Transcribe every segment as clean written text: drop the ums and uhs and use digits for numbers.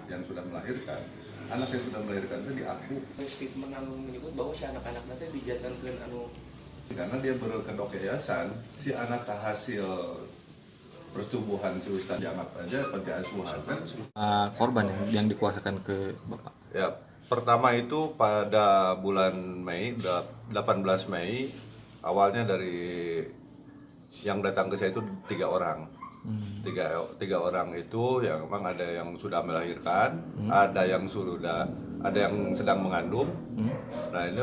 yang sudah melahirkan, anak yang sudah melahirkan itu diaku Statement anu menyebut bahwa si anak-anak nanti dijantankeun anu karena dia berkedok yayasan, si anak hasil persetubuhan si Ustadz Jangat aja panti asuhan kan. Korban yang dikuasakan ke Bapak. Ya, pertama itu pada bulan Mei, 18 Mei, awalnya dari yang datang ke saya itu 3 orang. Tiga orang itu yang memang ada yang sudah melahirkan, ada yang sedang mengandung. Nah ini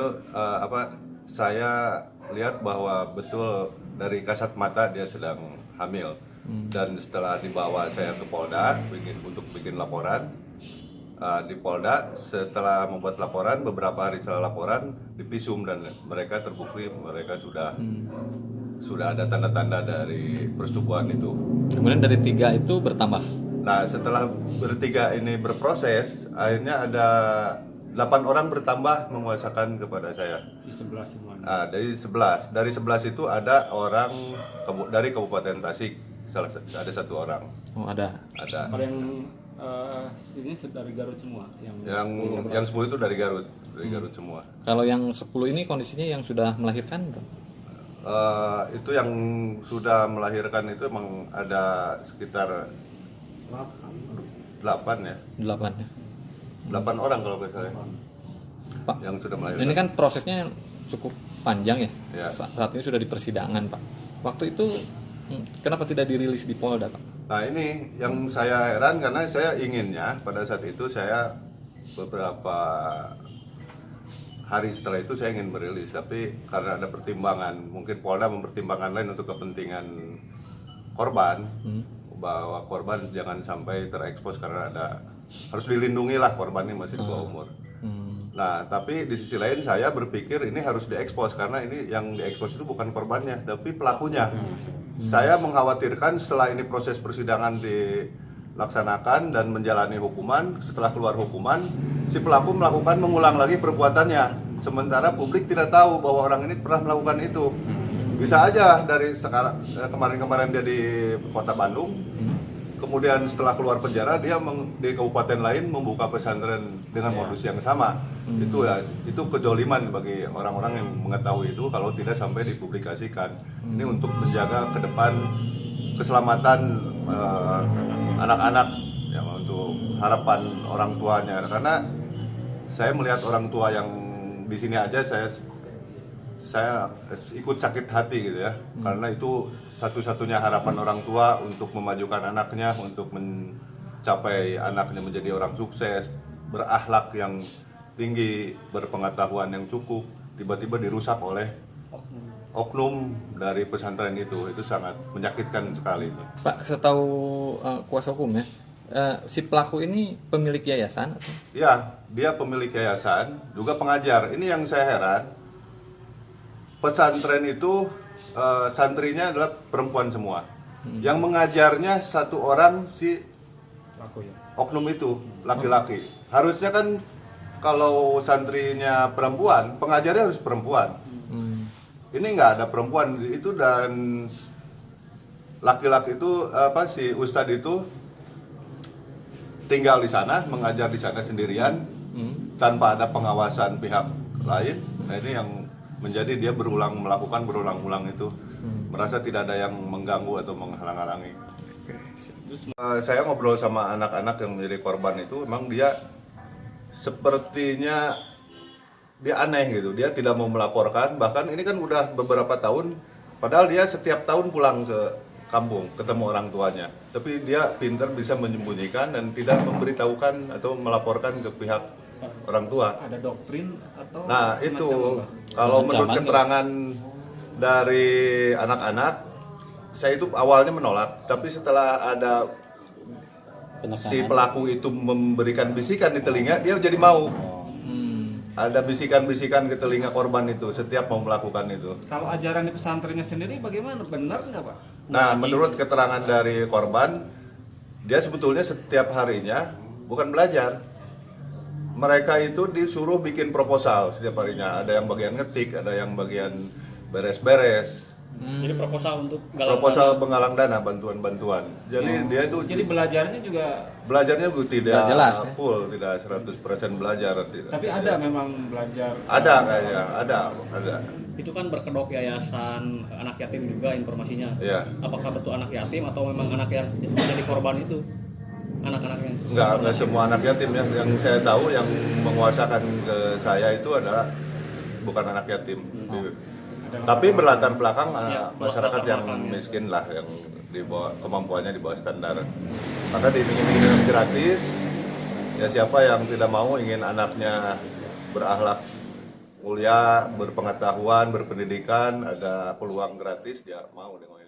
saya lihat bahwa betul dari kasat mata dia sedang hamil. Dan setelah dibawa saya ke Polda untuk bikin laporan di Polda, setelah membuat laporan beberapa hari setelah laporan divisum dan mereka terbukti mereka sudah ada tanda-tanda dari persetubuhan itu. Kemudian dari 3 itu bertambah. Nah setelah bertiga ini berproses, akhirnya ada 8 orang bertambah menguasakan kepada saya. Di 11 semua. Nah, dari 11 itu ada orang dari Kabupaten Tasik, ada 1 orang. Oh, ada. Kalau yang ini dari Garut semua. Yang 10 itu dari Garut semua. Kalau yang 10 ini kondisinya yang sudah melahirkan, Bro? Itu yang sudah melahirkan itu emang ada sekitar 8 ya. 8 ya. 8 orang kalau nggak salah. Pak, yang sudah melahirkan. ini kan prosesnya cukup panjang ya. Ya. Saat ini sudah di persidangan, Pak. Waktu itu kenapa tidak dirilis di Polda, Pak? Nah ini yang saya heran karena saya inginnya pada saat itu saya beberapa hari setelah itu saya ingin merilis, tapi karena ada pertimbangan, mungkin Polda mempertimbangkan lain untuk kepentingan korban, bahwa korban jangan sampai terekspos karena harus dilindungi lah, korban ini masih di bawah umur. Nah tapi di sisi lain saya berpikir ini harus diekspos karena ini yang diekspos itu bukan korbannya tapi pelakunya. Saya mengkhawatirkan setelah ini proses persidangan dilaksanakan dan menjalani hukuman, setelah keluar hukuman si pelaku mengulang lagi perbuatannya, sementara publik tidak tahu bahwa orang ini pernah melakukan itu. Bisa aja dari sekarang kemarin dia di Kota Bandung, kemudian setelah keluar penjara dia di kabupaten lain membuka pesantren dengan modus yang sama. Itu kejoliman bagi orang-orang yang mengetahui itu kalau tidak sampai dipublikasikan. Ini untuk menjaga ke depan keselamatan anak-anak, ya, untuk harapan orang tuanya. Karena saya melihat orang tua yang di sini aja saya ikut sakit hati gitu ya, karena itu satu-satunya harapan orang tua untuk memajukan anaknya, untuk mencapai anaknya menjadi orang sukses, berakhlak yang tinggi, berpengetahuan yang cukup, tiba-tiba dirusak oleh oknum dari pesantren itu sangat menyakitkan sekali. Pak, setahu kuasa hukum ya, si pelaku ini pemilik yayasan? Atau? Ya, dia pemilik yayasan, juga pengajar. Ini yang saya heran. Pesantren itu santrinya adalah perempuan semua. Yang mengajarnya 1 orang si oknum itu laki-laki. Harusnya kan kalau santrinya perempuan, pengajarnya harus perempuan. Ini nggak ada perempuan itu, dan laki-laki itu si Ustadz itu tinggal di sana, mengajar di sana sendirian tanpa ada pengawasan pihak lain. Nah ini yang menjadi dia melakukan berulang-ulang itu, merasa tidak ada yang mengganggu atau menghalang-halangi. Saya ngobrol sama anak-anak yang menjadi korban itu, memang dia sepertinya dia aneh gitu, dia tidak mau melaporkan. Bahkan ini kan udah beberapa tahun, padahal dia setiap tahun pulang ke kampung ketemu orang tuanya, tapi dia pintar bisa menyembunyikan dan tidak memberitahukan atau melaporkan ke pihak orang tua. Ada doktrin atau? Nah itu kalau menurut keterangan dari anak-anak, saya itu awalnya menolak, tapi setelah ada si pelaku itu memberikan bisikan di telinga, dia jadi mau. Ada bisikan-bisikan ke telinga korban itu setiap mau melakukan itu. Kalau ajaran di pesantrennya sendiri bagaimana? Benar nggak, Pak? Nah, menurut keterangan dari korban, dia sebetulnya setiap harinya bukan belajar. Mereka itu disuruh bikin proposal setiap harinya. Ada yang bagian ngetik, ada yang bagian beres-beres. Jadi proposal untuk galang Proposal dana. penggalang dana, bantuan-bantuan. Jadi dia itu Jadi belajarnya juga, belajarnya tidak Nggak jelas, ya? full, tidak 100% belajar. Tidak. tapi ada memang belajar. Ada kayaknya, ada. Itu kan berkedok yayasan anak yatim juga informasinya. Iya. Apakah betul anak yatim atau memang anak yang jadi korban itu? Anak-anaknya. Enggak semua anak yatim ya. Yang saya tahu yang menguasakan ke saya itu adalah bukan anak yatim. Tapi berlatar belakang Ya, masyarakat latar yang belakang, ya. miskin lah, yang di bawah kemampuannya di bawah standar. Maka diiming-iming dengan gratis. Ya siapa yang tidak mau ingin anaknya berakhlak mulia, berpengetahuan, berpendidikan, ada peluang gratis, dia mau dengan